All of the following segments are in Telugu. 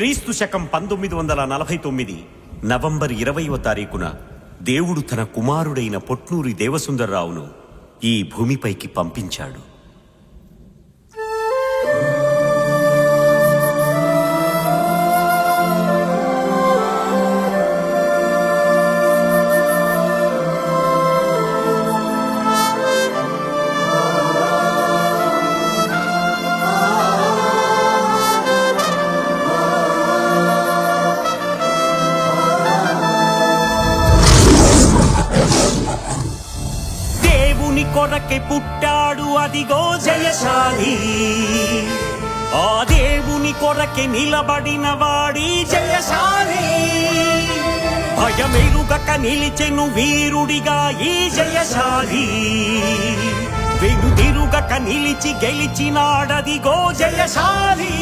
క్రీస్తు శకం 1949 నవంబర్ 20వ తారీఖున దేవుడు తన కుమారుడైన పొట్నూరి దేవసుందర్రావును ఈ భూమిపైకి పంపించాడు. కొరకే పుట్టాడు అదిగో జయశాలి, ఆ దేవుని కొరకే నిలబడిన వాడి జయశాలి. భయమెరుగక నిలిచెను వీరుడిగా ఈ జయశాలి, వెనుదిరుగక నిలిచి గెలిచినాడదిగో జయశాలి.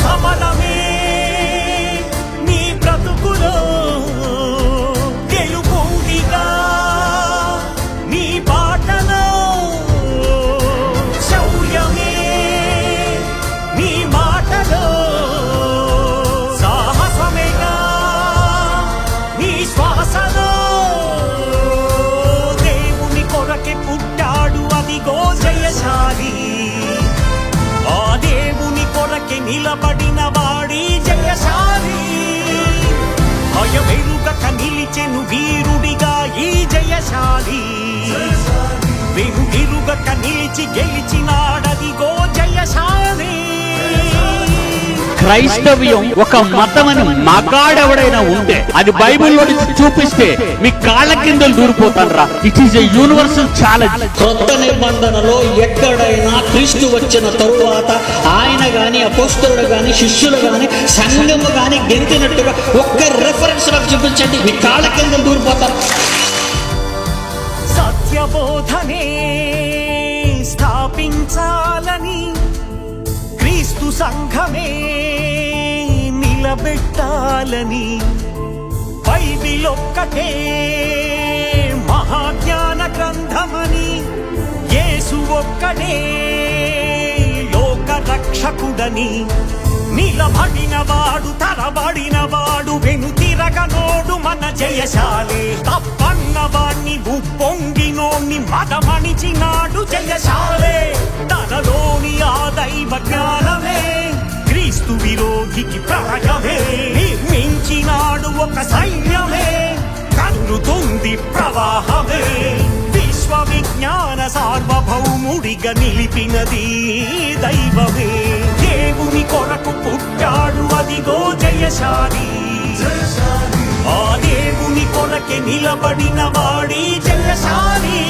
సమరమే నీ బ్రతుకులో గెలుపుడిగా, నీ బాటలో శౌర్యమే నీ మాటలో, సాహసమేగా నీ శ్వాసలో. దేవుని కొరకే పుట్టాడు అదిగో జయశాలి, ఆ దేవుని కొరకే నిలబడిన వాడి జయశాలి. భయమెరుగక నిలిచెను వీరుడిగా ఈ జయశాలి, వెనుదిరుగక నిలిచి గెలిచినాడదిగో జయశాలి. క్రైస్తవ్యం ఒక మతమని మగాడెవడైనా ఉంటే అది బైబిల్లో చూపిస్తే మీ కాళ్ళ కింద దూరిపోతారా. It is a universal challenge. కొత్త నిబంధనలో ఎక్కడైనా క్రీస్తు వచ్చిన తరువాత ఆయన గాని అపోస్తలుడు గాని శిష్యులు గాని సంఘము గాని గెంతినట్టుగా ఒక్క రెఫరెన్స్ నాకు చూపించండి, మీ కాళ్ళ కింద దూరిపోతారు. సత్యబోధనే స్థాపించాలని క్రీస్తు సంఘమే నిలబెట్టాలని, బైబిల్ ఒక్కటే మహాజ్ఞాన గ్రంథమని, యేసు ఒక్కడే లోక రక్షకుడని, నిలబడినవాడు తరబడినవాడు వెనుతిరగనోడు మన జయశాలి. తప్పన్నవాణ్ణి ఉప్పొంగినోణ్ణి మదమణిచినాడు జయశాలే. తనలోని ఆ దైవ జ్ఞానమే క్రీస్తు విరోధికి ప్రళయమే, నిర్మించినాడు ఒక సైన్యమే కన్నుతుంది ప్రవాహమే. విశ్వ విజ్ఞాన సార్వభౌముడిగా నిలిపినది దైవమే. దేవుని కొరకు పుట్టాడు అదిగో జయశాలి, ఆ దేవుని కొరకే నిలబడిన వాడి జయశాలి.